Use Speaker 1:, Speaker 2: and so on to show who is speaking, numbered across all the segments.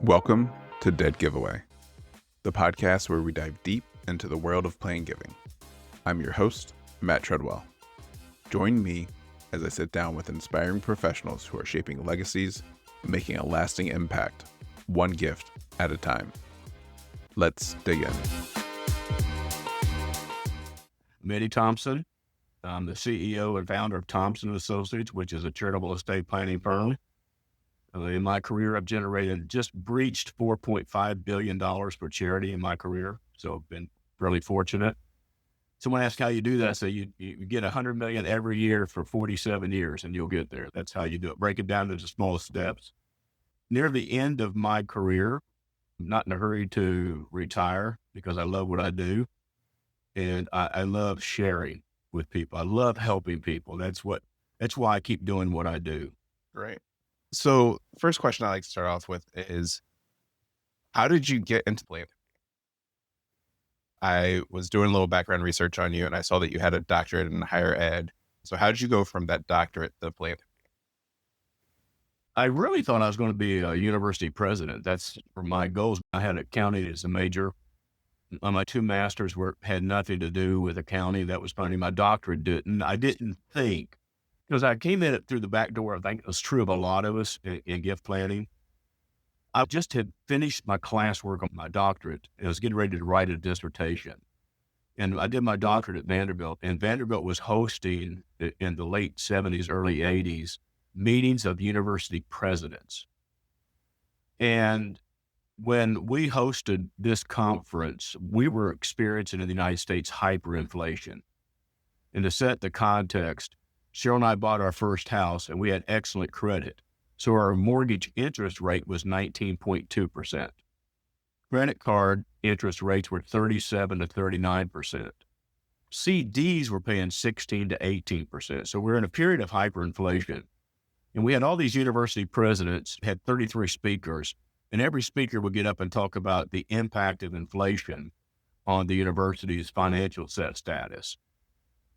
Speaker 1: Welcome to Dead Giveaway, the podcast where we dive deep into the world of playing giving. I'm your host, Matt Treadwell. Join me as I sit down with inspiring professionals who are shaping legacies and making a lasting impact, one gift at a time. Let's dig in.
Speaker 2: I'm Eddie Thompson. I'm the CEO and founder of Thompson Associates, which is a charitable estate planning firm. In my career, I've just breached $4.5 billion for charity in my career. So I've been really fortunate. Someone asked how you do that. So you get $100 million every year for 47 years and you'll get there. That's how you do it. Break it down into small steps. Near the end of my career, I'm not in a hurry to retire because I love what I do. And I love sharing with people. I love helping people. That's why I keep doing what I do.
Speaker 1: Great. So first question I like to start off with is, how did you get into philanthropy? I was doing a little background research on you and I saw that you had a doctorate in higher ed. So how did you go from that doctorate to philanthropy?
Speaker 2: I really thought I was going to be a university president. That's for my goals. I had accounting as a major. My two masters had nothing to do with accounting. That was funny. My doctorate didn't. I didn't think, because I came in it through the back door. I think it was true of a lot of us in gift planning. I just had finished my classwork on my doctorate. I was getting ready to write a dissertation. And I did my doctorate at Vanderbilt. And Vanderbilt was hosting, in the late 70s, early 80s, meetings of university presidents. And when we hosted this conference, we were experiencing in the United States hyperinflation. And to set the context, Cheryl and I bought our first house and we had excellent credit. So our mortgage interest rate was 19.2%. Credit card interest rates were 37 to 39%. CDs were paying 16 to 18%. So we're in a period of hyperinflation. And we had all these university presidents, had 33 speakers, and every speaker would get up and talk about the impact of inflation on the university's financial status.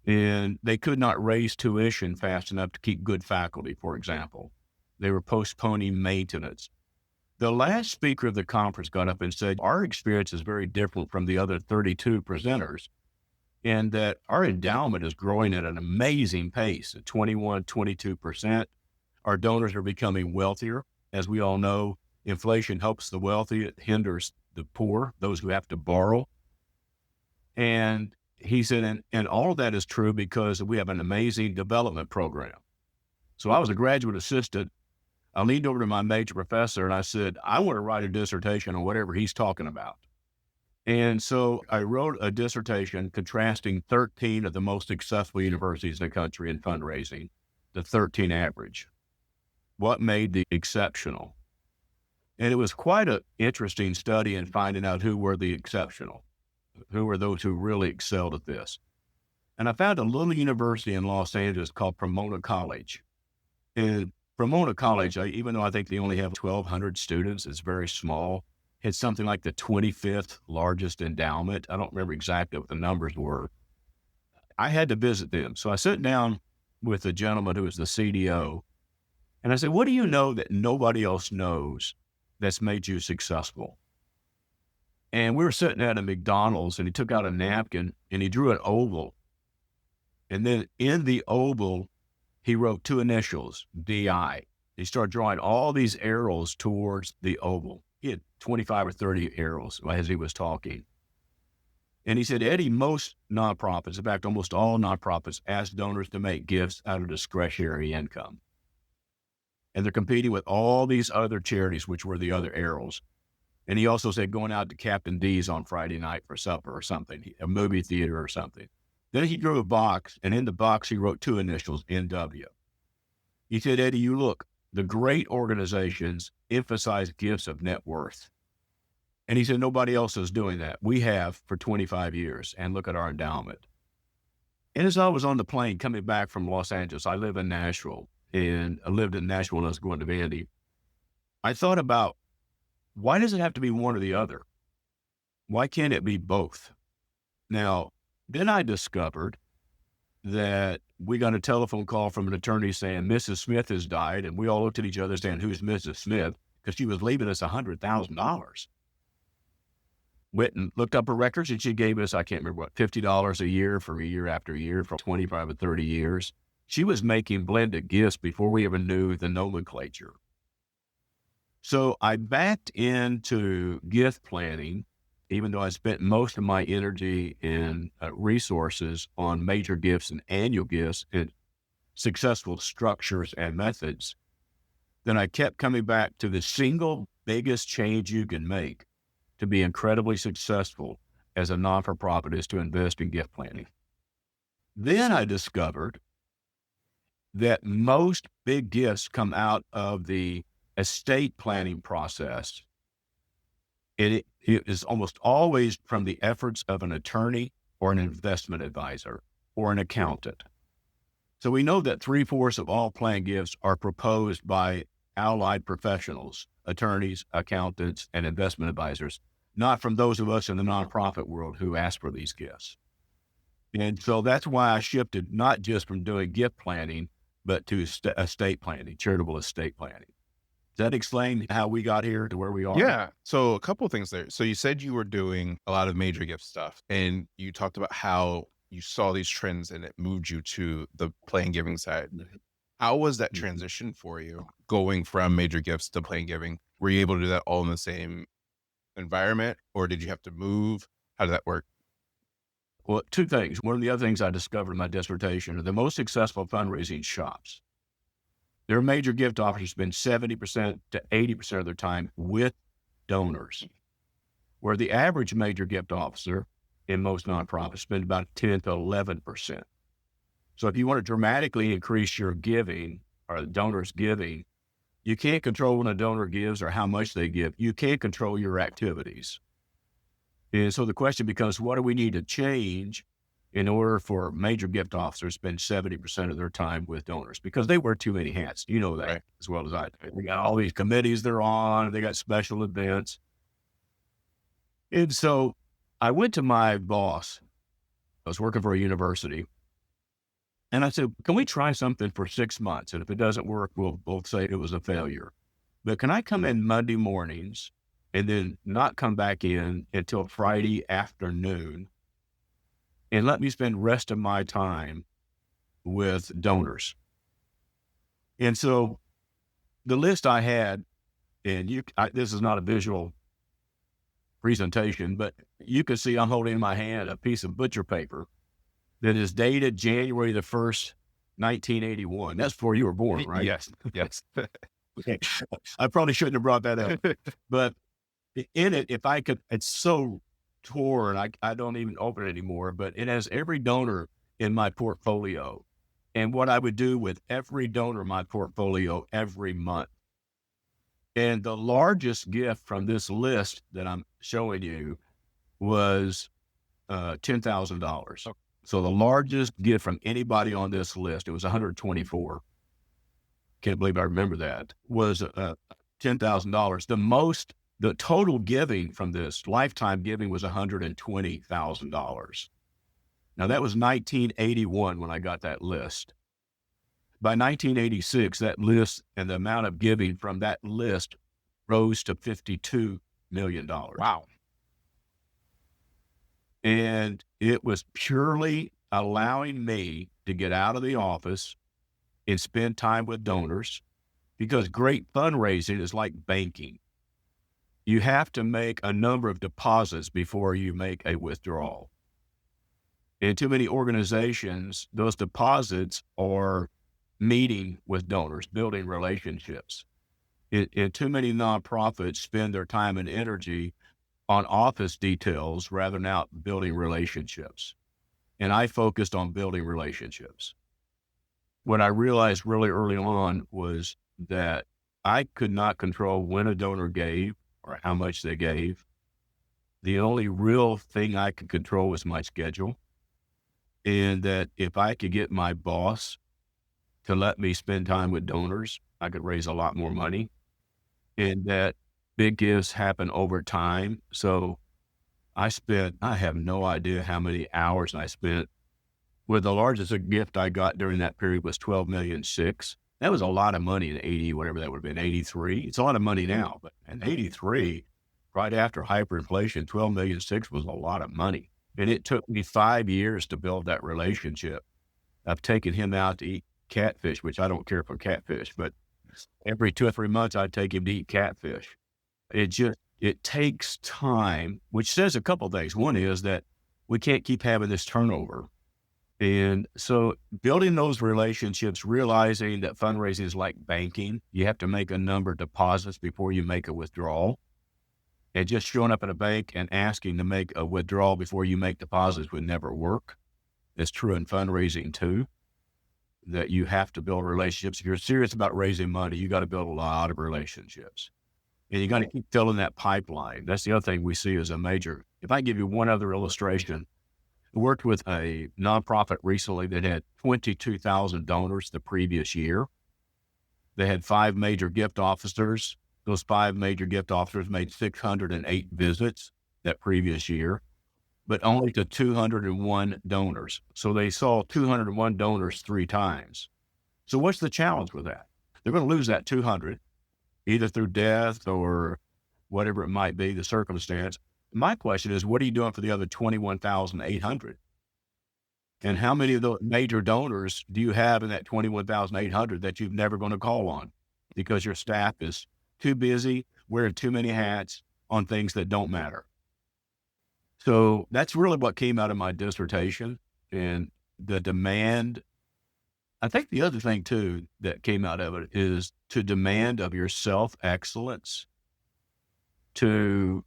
Speaker 2: And they could not raise tuition fast enough to keep good faculty, for example. They were postponing maintenance. The last speaker of the conference got up and said, our experience is very different from the other 32 presenters, and that our endowment is growing at an amazing pace at 21, 22%. Our donors are becoming wealthier. As we all know, inflation helps the wealthy. It hinders the poor, those who have to borrow. And he said, and all of that is true because we have an amazing development program. So I was a graduate assistant. I leaned over to my major professor and I said, I want to write a dissertation on whatever he's talking about. And so I wrote a dissertation contrasting 13 of the most successful universities in the country in fundraising, the 13 average. What made the exceptional? And it was quite an interesting study in finding out who were the exceptional, who were those who really excelled at this. And I found a little university in Los Angeles called Pomona College. And Pomona College, even though I think they only have 1,200 students, it's very small, had something like the 25th largest endowment. I don't remember exactly what the numbers were. I had to visit them. So I sat down with a gentleman who was the CDO, and I said, what do you know that nobody else knows that's made you successful? And we were sitting at a McDonald's and he took out a napkin and he drew an oval. And then in the oval, he wrote two initials, DI. He started drawing all these arrows towards the oval. He had 25 or 30 arrows as he was talking. And he said, Eddie, most nonprofits, in fact, almost all nonprofits, ask donors to make gifts out of discretionary income. And they're competing with all these other charities, which were the other arrows. And he also said going out to Captain D's on Friday night for supper or something, a movie theater or something. Then he drew a box, and in the box, he wrote two initials, NW. He said, Eddie, you look, the great organizations emphasize gifts of net worth. And he said, nobody else is doing that. We have for 25 years, and look at our endowment. And as I was on the plane coming back from Los Angeles, I live in Nashville, and I lived in Nashville and I was going to Vandy. I thought about, why does it have to be one or the other? Why can't it be both? Now, then I discovered that we got a telephone call from an attorney saying Mrs. Smith has died, and we all looked at each other saying, who's Mrs. Smith? because she was leaving us $100,000. Went and looked up her records, and she gave us, I can't remember what, $50 a year for year after year for 25 or 30 years. She was making blended gifts before we ever knew the nomenclature. So I backed into gift planning, even though I spent most of my energy and resources on major gifts and annual gifts and successful structures and methods. Then I kept coming back to the single biggest change you can make to be incredibly successful as a non-for-profit is to invest in gift planning. Then I discovered that most big gifts come out of the estate planning process. It is almost always from the efforts of an attorney or an investment advisor or an accountant. So we know that 3/4 of all planned gifts are proposed by allied professionals, attorneys, accountants, and investment advisors, not from those of us in the nonprofit world who ask for these gifts. And so that's why I shifted not just from doing gift planning, but to estate planning, charitable estate planning. Does that explain how we got here to where we are?
Speaker 1: Yeah. So a couple of things there. So you said you were doing a lot of major gift stuff, and you talked about how you saw these trends and it moved you to the planned giving side. How was that transition for you going from major gifts to planned giving? Were you able to do that all in the same environment, or did you have to move? How did that work?
Speaker 2: Well, two things. One of the other things I discovered in my dissertation are the most successful fundraising shops. Their major gift officers spend 70% to 80% of their time with donors, where the average major gift officer in most nonprofits spend about 10 to 11%. So if you want to dramatically increase your giving or the donor's giving, you can't control when a donor gives or how much they give. You can't control your activities. And so the question becomes, what do we need to change in order for major gift officers to spend 70% of their time with donors? Because they wear too many hats. You know that right. As well as I do. They got all these committees they're on. They got special events. And so I went to my boss. I was working for a university. And I said, can we try something for 6 months? And if it doesn't work, we'll both say it was a failure. But can I come in Monday mornings and then not come back in until Friday afternoon and let me spend the rest of my time with donors? And so the list I had, and this is not a visual presentation, but you can see I'm holding in my hand a piece of butcher paper that is dated January the 1st, 1981. That's before you were born, right?
Speaker 1: Yes.
Speaker 2: I probably shouldn't have brought that up. But in it, if I could, it's so torn, I don't even open it anymore, but it has every donor in my portfolio and what I would do with every donor in my portfolio every month. And the largest gift from this list that I'm showing you was $10,000. Okay. So the largest gift from anybody on this list, it was 124. Can't believe I remember that, was $10,000. The total giving from this, lifetime giving, was $120,000. Now that was 1981 when I got that list. By 1986, that list and the amount of giving from that list rose to $52 million.
Speaker 1: Wow.
Speaker 2: And it was purely allowing me to get out of the office and spend time with donors, because great fundraising is like banking. You have to make a number of deposits before you make a withdrawal. In too many organizations, those deposits are meeting with donors, building relationships. And too many nonprofits spend their time and energy on office details rather than out building relationships. And I focused on building relationships. What I realized really early on was that I could not control when a donor gave or how much they gave. The only real thing I could control was my schedule. And that if I could get my boss to let me spend time with donors, I could raise a lot more money. And that big gifts happen over time. So I have no idea how many hours I spent. Well, the largest gift I got during that period was $12.6 million. That was a lot of money in 80, whatever that would have been, 83. It's a lot of money now, but in 83, right after hyperinflation, 12,600,000 was a lot of money. And it took me 5 years to build that relationship. I've taken him out to eat catfish, which I don't care for catfish, but every 2 or 3 months I'd take him to eat catfish. It takes time, which says a couple of things. One is that we can't keep having this turnover. And so building those relationships, realizing that fundraising is like banking, you have to make a number of deposits before you make a withdrawal. And just showing up at a bank and asking to make a withdrawal before you make deposits would never work. It's true in fundraising too, that you have to build relationships. If you're serious about raising money, you got to build a lot of relationships. And you got to keep filling that pipeline. That's the other thing we see as a major. If I give you one other illustration, I worked with a nonprofit recently that had 22,000 donors the previous year. They had 5 major gift officers. Those 5 major gift officers made 608 visits that previous year, but only to 201 donors. So they saw 201 donors 3 times. So what's the challenge with that? They're going to lose that 200, either through death or whatever it might be, the circumstance. My question is, what are you doing for the other 21,800? And how many of those major donors do you have in that 21,800 that you're never going to call on because your staff is too busy, wearing too many hats on things that don't matter? So that's really what came out of my dissertation, and the demand. I think the other thing too that came out of it is to demand of your self-excellence, to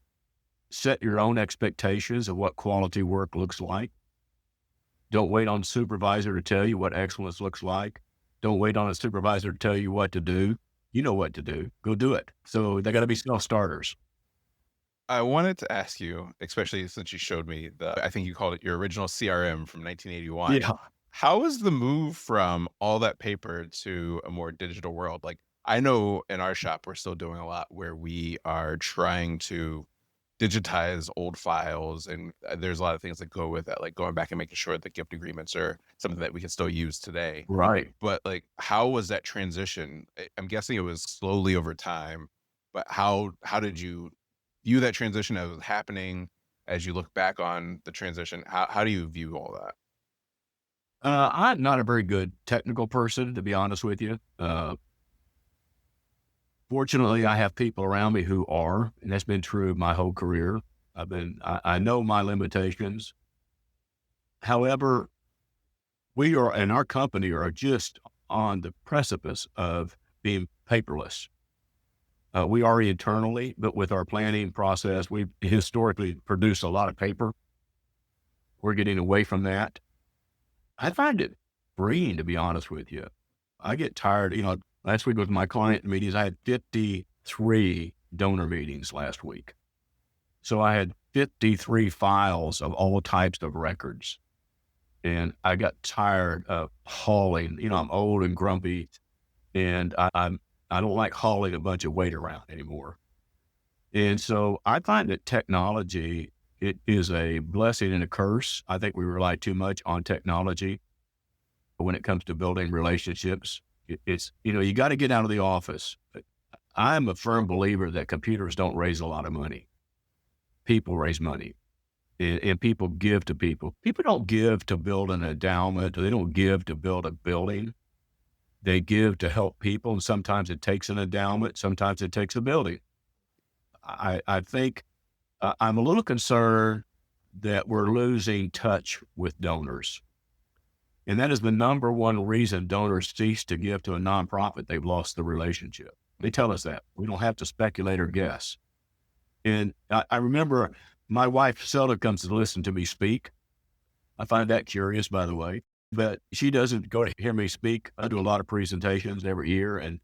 Speaker 2: set your own expectations of what quality work looks like. Don't wait on a supervisor to tell you what excellence looks like. Don't wait on a supervisor to tell you what to do. You know what to do. Go do it. So they got to be self-starters.
Speaker 1: I wanted to ask you, especially since you showed me I think you called it your original CRM from 1981.
Speaker 2: Yeah.
Speaker 1: How was the move from all that paper to a more digital world? Like, I know in our shop, we're still doing a lot where we are trying to digitize old files, and there's a lot of things that go with that, like going back and making sure that gift agreements are something that we can still use today.
Speaker 2: Right.
Speaker 1: But like, how was that transition? I'm guessing it was slowly over time, but how did you view that transition as it was happening? As you look back on the transition, how do you view all that?
Speaker 2: I'm not a very good technical person, to be honest with you. Fortunately, I have people around me who are, and that's been true my whole career. I know my limitations. However, we are, and our company are just on the precipice of being paperless. We are internally, but with our planning process, we've historically produced a lot of paper. We're getting away from that. I find it freeing, to be honest with you. I get tired. Last week with my client meetings, I had 53 donor meetings last week. So I had 53 files of all types of records. And I got tired of hauling. I'm old and grumpy, and I don't like hauling a bunch of weight around anymore. And so I find that technology, it is a blessing and a curse. I think we rely too much on technology when it comes to building relationships. It's, you got to get out of the office. I'm a firm believer that computers don't raise a lot of money. People raise money, and people give to people. People don't give to build an endowment. They don't give to build a building. They give to help people, and sometimes it takes an endowment. Sometimes it takes a building. I think I'm a little concerned that we're losing touch with donors. And that is the number one reason donors cease to give to a nonprofit. They've lost the relationship. They tell us that. We don't have to speculate or guess. And I remember my wife seldom comes to listen to me speak. I find that curious, by the way. But she doesn't go to hear me speak. I do a lot of presentations every year. And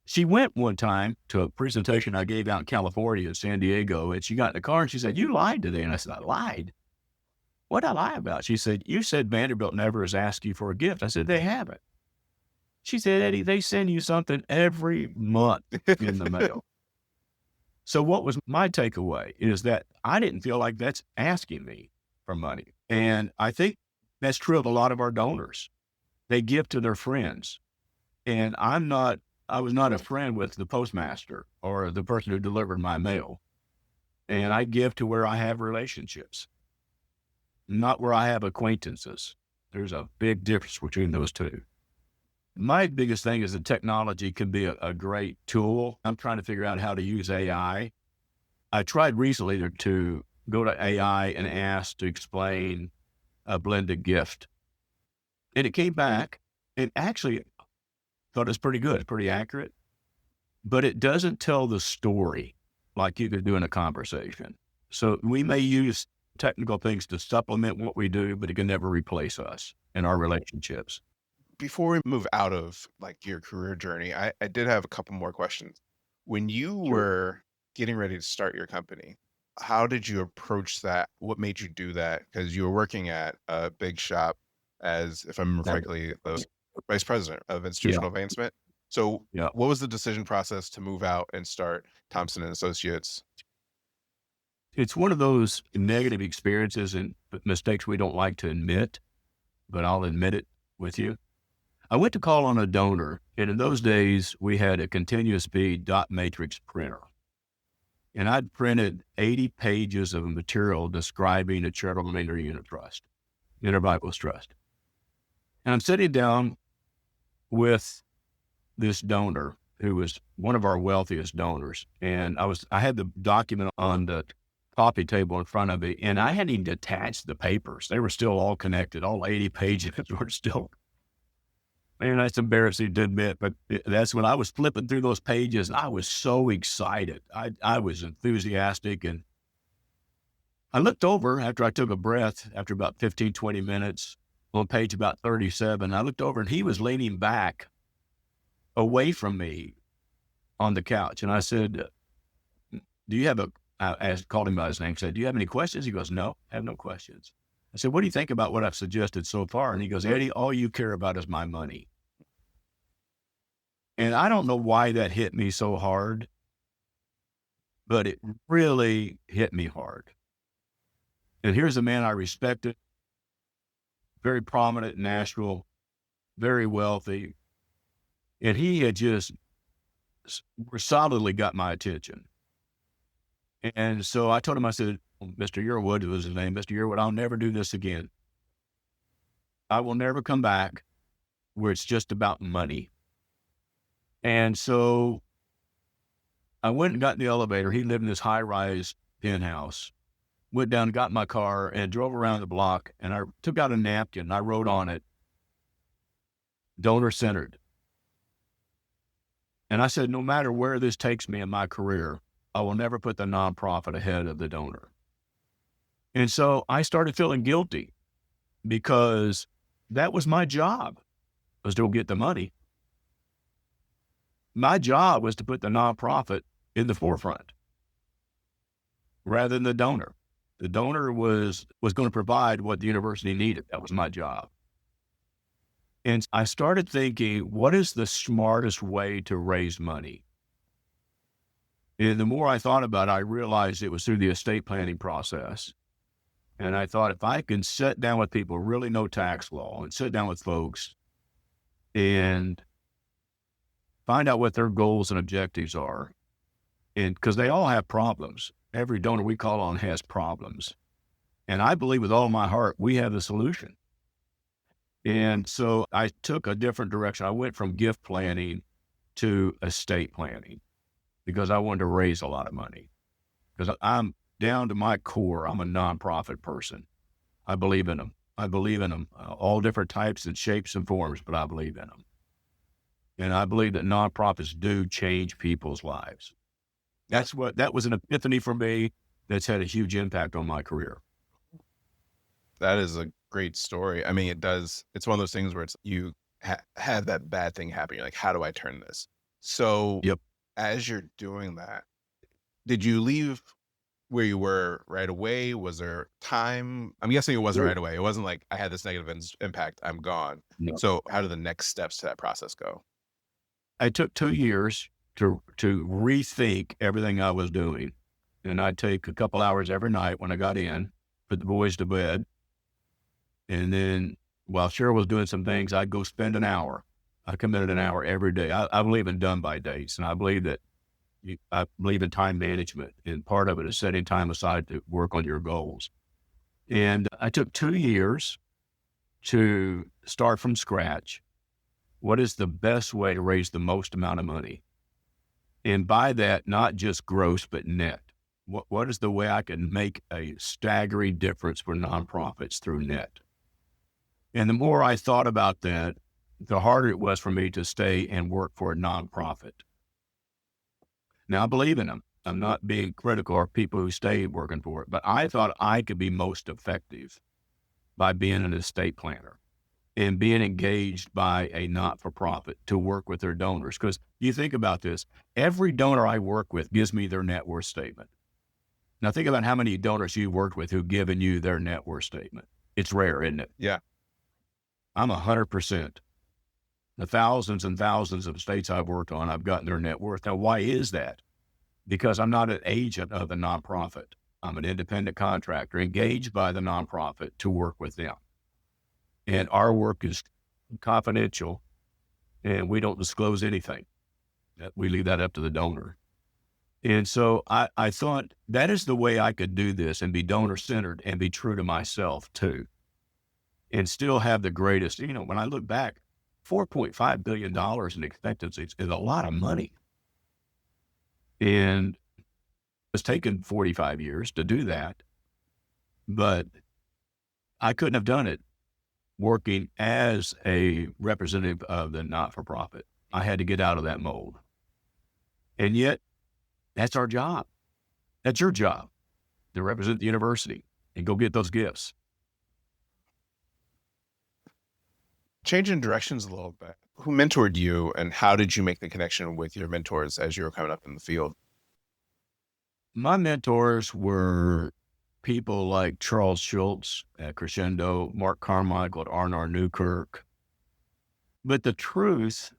Speaker 2: she went one time to a presentation I gave out in California, in San Diego. And she got in the car and she said, "You lied today." And I said, "I lied? What did I lie about?" She said, "You said Vanderbilt never has asked you for a gift." I said, "They haven't." She said, "Eddie, they send you something every month in the mail." So what was my takeaway is that I didn't feel like that's asking me for money. And I think that's true of a lot of our donors. They give to their friends. And I was not a friend with the postmaster or the person who delivered my mail. And I give to where I have relationships, not where I have acquaintances. There's a big difference between those two. My biggest thing is that technology can be a great tool. I'm trying to figure out how to use AI. I tried recently to go to AI and ask to explain a blended gift. And it came back and actually thought it was pretty good, pretty accurate, but it doesn't tell the story like you could do in a conversation. So we may use technical things to supplement what we do, but it can never replace us in our relationships.
Speaker 1: Before we move out of like your career journey, I did have a couple more questions. When you were getting ready to start your company, how did you approach that? What made you do that? Because you were working at a big shop as, if I remember correctly, the vice president of institutional advancement. So what was the decision process to move out and start Thompson Associates?
Speaker 2: It's one of those negative experiences and mistakes we don't like to admit, but I'll admit it with you. I went to call on a donor, and in those days, we had a continuous speed dot matrix printer. And I'd printed 80 pages of material describing a charitable remainder unit trust, Intervivals Trust. And I'm sitting down with this donor who was one of our wealthiest donors. And I had the document on the coffee table in front of me, and I hadn't even detached the papers. They were still all connected. All 80 pages were still. Man, that's embarrassing to admit, but that's when I was flipping through those pages, and I was so excited. I was enthusiastic, and I looked over after I took a breath, after about 15, 20 minutes, on page about 37, I looked over, and he was leaning back away from me on the couch, and I said, do you have called him by his name, said, do you have any questions? He goes, no, I have no questions. I said, what do you think about what I've suggested so far? And he goes, Eddie, all you care about is my money. And I don't know why that hit me so hard, but it really hit me hard. And here's a man I respected, very prominent in Nashville, very wealthy. And he had just solidly got my attention. And so I told him, I said, Mr. Yearwood was his name, Mr. Yearwood, I'll never do this again. I will never come back where it's just about money. And so I went and got in the elevator. He lived in this high-rise penthouse. Went down, got in my car, and drove around the block. And I took out a napkin, and I wrote on it, donor-centered. And I said, no matter where this takes me in my career, I will never put the nonprofit ahead of the donor. And so I started feeling guilty because that was my job, was to get the money. My job was to put the nonprofit in the forefront rather than the donor. The donor was going to provide what the university needed. That was my job. And I started thinking, what is the smartest way to raise money? And the more I thought about it, I realized it was through the estate planning process. And I thought, if I can sit down with people who really know tax law and sit down with folks and find out what their goals and objectives are, and because they all have problems. Every donor we call on has problems. And I believe with all my heart, we have the solution. And so I took a different direction. I went from gift planning to estate planning because I wanted to raise a lot of money. Because I'm down to my core, I'm a nonprofit person. I believe in them. I believe in them, all different types and shapes and forms, but I believe in them. And I believe that nonprofits do change people's lives. That was an epiphany for me that's had a huge impact on my career.
Speaker 1: That is a great story. I mean, it's one of those things where it's you have that bad thing happen. You're like, how do I turn this? So as you're doing that, did you leave where you were right away? Was there time? I'm guessing it wasn't right away. It wasn't like I had this negative impact, I'm gone. No. So how did the next steps to that process go?
Speaker 2: I took 2 years to rethink everything I was doing. And I'd take a couple hours every night when I got in, put the boys to bed. And then while Cheryl was doing some things, I'd go spend an hour I committed an hour every day. I believe in done by dates, and I believe that I believe in time management, and part of it is setting time aside to work on your goals. And I took 2 years to start from scratch. What is the best way to raise the most amount of money? And by that, not just gross, but net. What is the way I can make a staggering difference for nonprofits through net? And the more I thought about that, the harder it was for me to stay and work for a nonprofit. Now, I believe in them. I'm not being critical of people who stay working for it, but I thought I could be most effective by being an estate planner and being engaged by a not-for-profit to work with their donors. Because you think about this, every donor I work with gives me their net worth statement. Now, think about how many donors you worked with who've given you their net worth statement. It's rare, isn't it?
Speaker 1: Yeah.
Speaker 2: I'm 100%. The thousands and thousands of estates I've worked on, I've gotten their net worth. Now, why is that? Because I'm not an agent of the nonprofit. I'm an independent contractor engaged by the nonprofit to work with them. And our work is confidential, and we don't disclose anything. We leave that up to the donor. And so I thought that is the way I could do this and be donor-centered and be true to myself too, and still have the greatest, when I look back, $4.5 billion in expectancies is a lot of money. And it's taken 45 years to do that, but I couldn't have done it working as a representative of the not-for-profit. I had to get out of that mold. And yet, that's our job. That's your job, to represent the university and go get those gifts.
Speaker 1: Changing directions a little bit. Who mentored you, and how did you make the connection with your mentors as you were coming up in the field?
Speaker 2: My mentors were people like Charles Schultz at Crescendo, Mark Carmichael at R&R Newkirk. But the truth,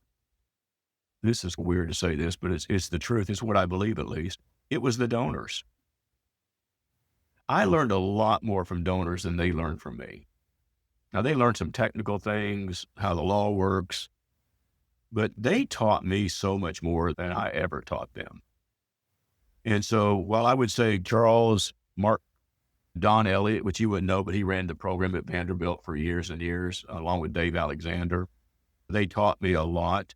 Speaker 2: this is weird to say this, but it's the truth. It's what I believe, at least. It was the donors. I learned a lot more from donors than they learned from me. Now, they learned some technical things, how the law works, but they taught me so much more than I ever taught them. And so while I would say Charles, Mark, Don Elliott, which you wouldn't know, but he ran the program at Vanderbilt for years and years, along with Dave Alexander, they taught me a lot.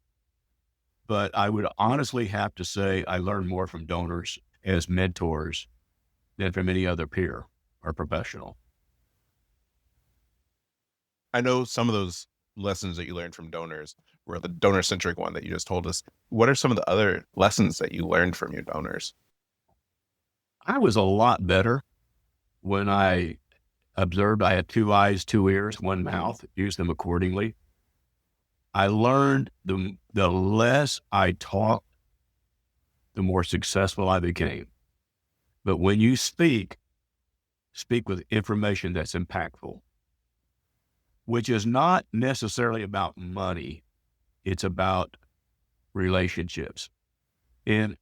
Speaker 2: But I would honestly have to say I learned more from donors as mentors than from any other peer or professional.
Speaker 1: I know some of those lessons that you learned from donors were the donor-centric one that you just told us. What are some of the other lessons that you learned from your donors?
Speaker 2: I was a lot better when I observed I had 2 eyes, 2 ears, 1 mouth, used them accordingly. I learned the less I talked, the more successful I became. But when you speak with information that's impactful, which is not necessarily about money. It's about relationships. And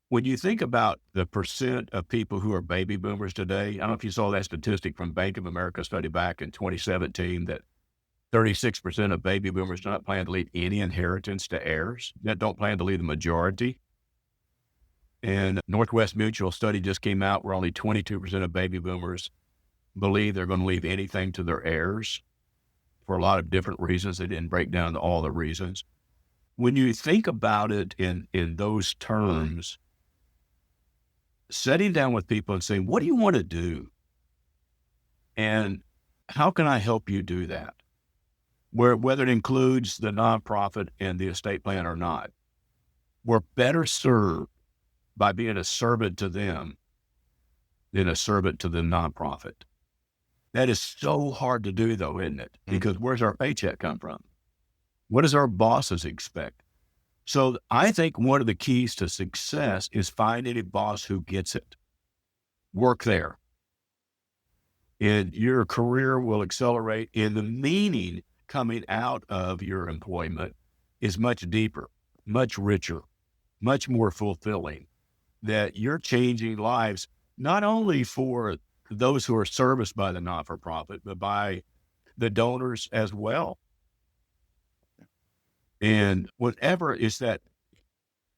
Speaker 2: when you think about the percent of people who are baby boomers today, I don't know if you saw that statistic from Bank of America study back in 2017 that 36% of baby boomers do not plan to leave any inheritance to heirs, that don't plan to leave the majority. And Northwest Mutual study just came out where only 22% of baby boomers believe they're going to leave anything to their heirs for a lot of different reasons. They didn't break down all the reasons. When you think about it in those terms, sitting down with people and saying, what do you want to do? And how can I help you do that? Whether it includes the nonprofit and the estate plan or not, we're better served by being a servant to them than a servant to the nonprofit. That is so hard to do, though, isn't it? Because where's our paycheck come from? What does our bosses expect? So I think one of the keys to success is finding a boss who gets it. Work there. And your career will accelerate, and the meaning coming out of your employment is much deeper, much richer, much more fulfilling, that you're changing lives, not only for those who are serviced by the not-for-profit, but by the donors as well. And whatever is that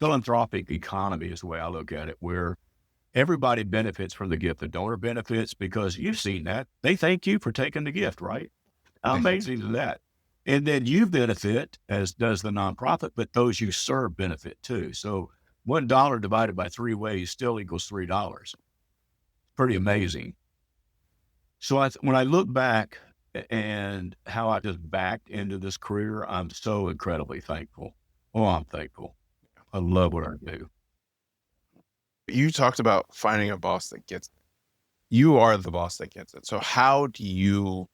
Speaker 2: philanthropic economy is the way I look at it, where everybody benefits from the gift. The donor benefits because you've seen that. They thank you for taking the gift, right? How amazing is that? And then you benefit, as does the nonprofit, but those you serve benefit too. So $1 divided by 3 ways still equals $3. Pretty amazing. So when I look back and how I just backed into this career, I'm so incredibly thankful. Oh, I'm thankful. I love what I do.
Speaker 1: You talked about finding a boss that gets it. You are the boss that gets it. So how do you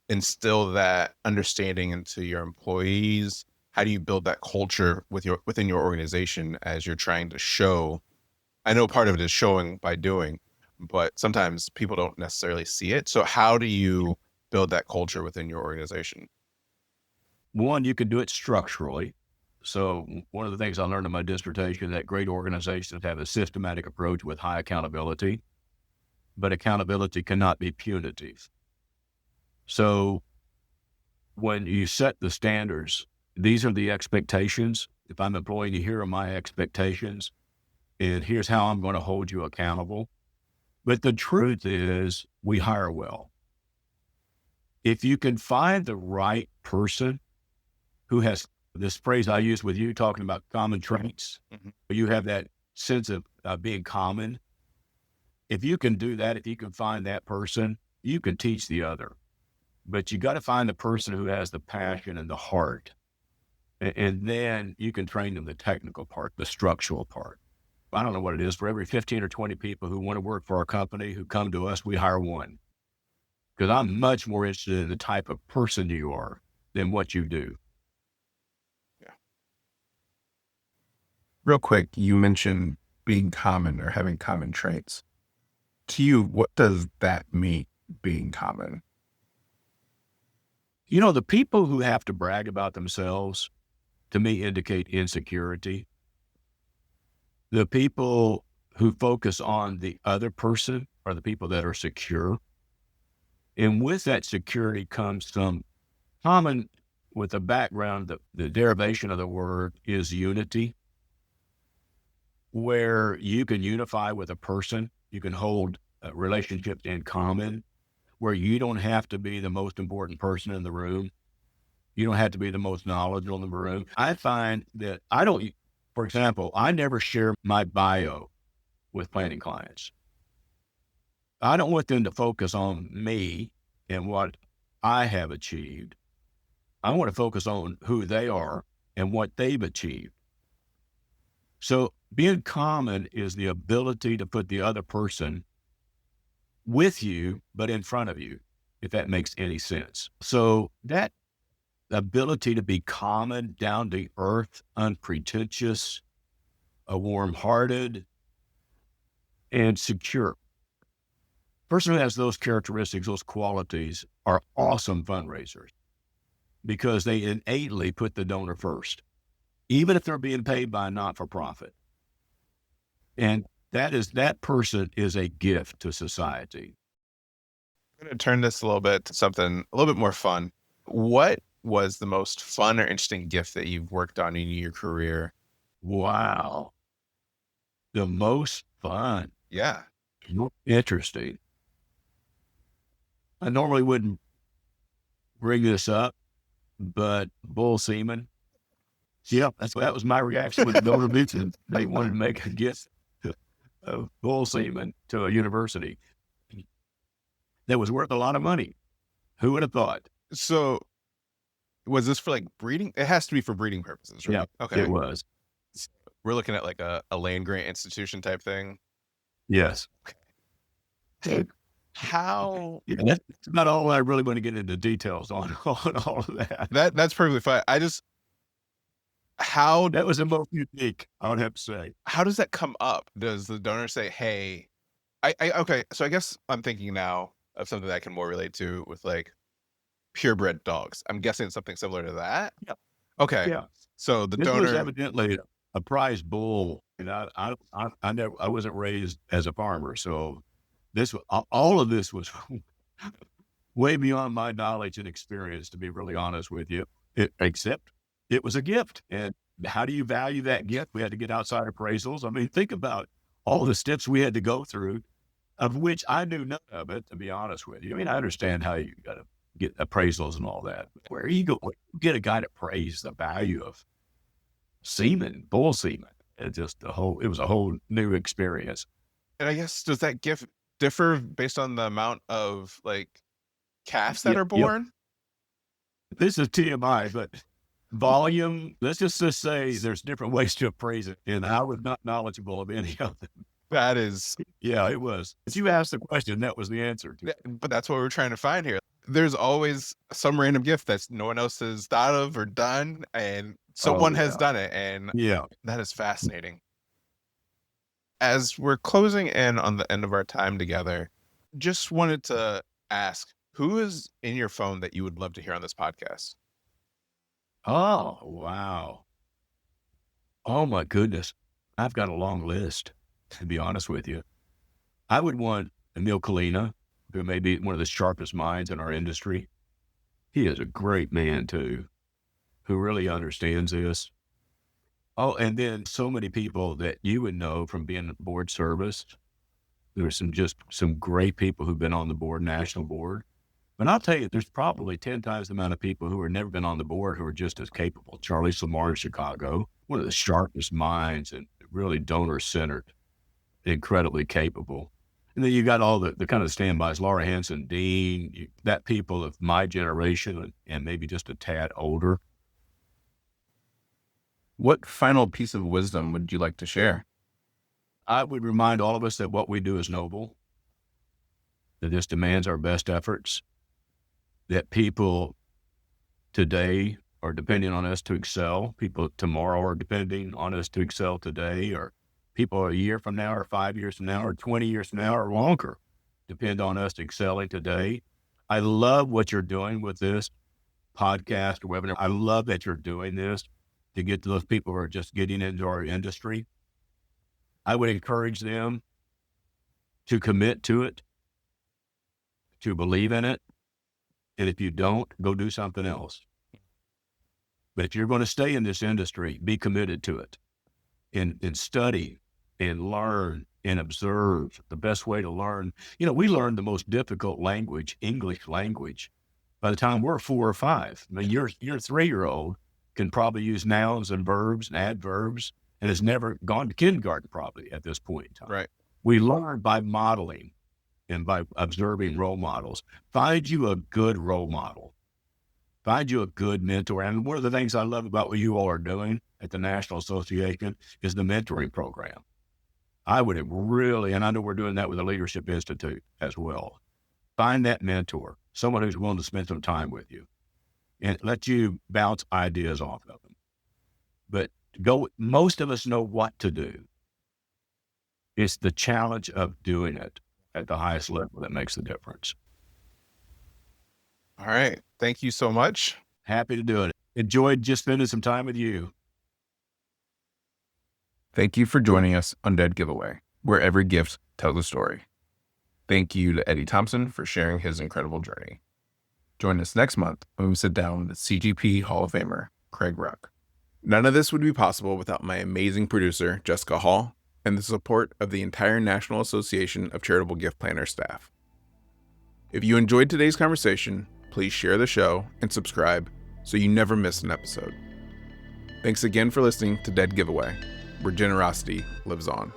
Speaker 1: instill that understanding into your employees? How do you build that culture within your organization as you're trying to show? I know part of it is showing by doing, but sometimes people don't necessarily see it. So how do you build that culture within your organization?
Speaker 2: One, you can do it structurally. So one of the things I learned in my dissertation, that great organizations have a systematic approach with high accountability, but accountability cannot be punitive. So when you set the standards, these are the expectations. If I'm employing you, here are my expectations, and here's how I'm going to hold you accountable. But the truth is, we hire well. If you can find the right person who has this phrase I use with you, talking about common traits, you have that sense of being common. If you can do that, if you can find that person, you can teach the other. But you got to find the person who has the passion and the heart. And then you can train them the technical part, the structural part. I don't know what it is. For every 15 or 20 people who want to work for our company, who come to us, we hire one. Because I'm much more interested in the type of person you are than what you do.
Speaker 1: Yeah. Real quick, you mentioned being common or having common traits. To you, what does that mean, being common?
Speaker 2: You know, the people who have to brag about themselves, to me, indicate insecurity. The people who focus on the other person are the people that are secure. And with that security comes some common, with the background, the derivation of the word is unity, where you can unify with a person, you can hold relationships in common, where you don't have to be the most important person in the room. You don't have to be the most knowledgeable in the room. I find that for example, I never share my bio with planning clients. I don't want them to focus on me and what I have achieved. I want to focus on who they are and what they've achieved. So being common is the ability to put the other person with you, but in front of you, if that makes any sense. So that ability to be common, down to earth, unpretentious, warm-hearted, and secure. Person who has those characteristics, those qualities, are awesome fundraisers because they innately put the donor first, even if they're being paid by a not-for-profit. And that person is a gift to society.
Speaker 1: I'm going to turn this a little bit to something a little bit more fun. What was the most fun or interesting gift that you've worked on in your career?
Speaker 2: Wow. The most fun.
Speaker 1: Yeah.
Speaker 2: Interesting. I normally wouldn't bring this up, but bull semen. Yeah, that was my reaction with the donor meeting. They wanted to make a gift of bull semen to a university that was worth a lot of money. Who would have thought?
Speaker 1: So was this for like breeding? It has to be for breeding purposes, right?
Speaker 2: Yeah,
Speaker 1: okay.
Speaker 2: It was.
Speaker 1: We're looking at like a land grant institution type thing.
Speaker 2: Yes.
Speaker 1: How?
Speaker 2: Yeah, that's not all I really want to get into details on all of that.
Speaker 1: That's perfectly fine.
Speaker 2: That was the most unique, I would have to say.
Speaker 1: How does that come up? Does the donor say, hey, okay, so I guess I'm thinking now of something that I can more relate to with like purebred dogs. I'm guessing it's something similar to that.
Speaker 2: Yeah.
Speaker 1: Okay.
Speaker 2: Yeah.
Speaker 1: So the
Speaker 2: This
Speaker 1: donor
Speaker 2: was evidently a prize bull. And I wasn't raised as a farmer, so all of this was way beyond my knowledge and experience, to be really honest with you. Except it was a gift. And how do you value that gift? We had to get outside appraisals. I mean, think about all the steps we had to go through, of which I knew none of it, to be honest with you. I mean, I understand how you got to get appraisals and all that. But where you go, where you get a guy to praise the value of semen, bull semen. It was a whole new experience.
Speaker 1: And I guess, does that gift differ based on the amount of like calves that are born?
Speaker 2: This is TMI, but volume, let's just say there's different ways to appraise it. And I was not knowledgeable of any of them.
Speaker 1: That is.
Speaker 2: Yeah, it was. If you asked the question, that was the answer.
Speaker 1: But that's what we're trying to find here. There's always some random gift that no one else has thought of or done, and someone has done it. And that is fascinating. As we're closing in on the end of our time together, just wanted to ask, who is in your phone that you would love to hear on this podcast?
Speaker 2: Oh, wow. Oh, my goodness. I've got a long list, to be honest with you. I would want Emil Kalina, who may be one of the sharpest minds in our industry. He is a great man, too, who really understands this. Oh, and then so many people that you would know from being in board service. There's some great people who've been on the board, national board. But I'll tell you, there's probably 10 times the amount of people who have never been on the board who are just as capable. Charlie Slamar in Chicago, one of the sharpest minds and really donor-centered, incredibly capable. And then you got all the kind of standbys, Laura Hanson, Dean, that people of my generation and maybe just a tad older.
Speaker 1: What final piece of wisdom would you like to share?
Speaker 2: I would remind all of us that what we do is noble, that this demands our best efforts, that people today are depending on us to excel, people tomorrow are depending on us to excel today, or people a year from now or 5 years from now or 20 years from now or longer depend on us excelling today. I love what you're doing with this podcast or webinar. I love that you're doing this to get to those people who are just getting into our industry. I would encourage them to commit to it, to believe in it. And if you don't, go do something else. But if you're going to stay in this industry, be committed to it and study and learn and observe. The best way to learn, we learn the most difficult language, English language, by the time we're 4 or 5. I mean, your 3-year-old can probably use nouns and verbs and adverbs and has never gone to kindergarten probably at this point in time.
Speaker 1: Right.
Speaker 2: We learn by modeling and by observing role models. Find you a good role model. Find you a good mentor. And one of the things I love about what you all are doing at the National Association is the mentoring program. I would really, and I know we're doing that with the Leadership Institute as well. Find that mentor, someone who's willing to spend some time with you and let you bounce ideas off of them. But most of us know what to do. It's the challenge of doing it at the highest level that makes the difference.
Speaker 1: All right. Thank you so much.
Speaker 2: Happy to do it. Enjoyed just spending some time with you.
Speaker 1: Thank you for joining us on Dead Giveaway, where every gift tells a story. Thank you to Eddie Thompson for sharing his incredible journey. Join us next month when we sit down with CGP Hall of Famer, Craig Ruck. None of this would be possible without my amazing producer, Jessica Hall, and the support of the entire National Association of Charitable Gift Planners staff. If you enjoyed today's conversation, please share the show and subscribe so you never miss an episode. Thanks again for listening to Dead Giveaway, where generosity lives on.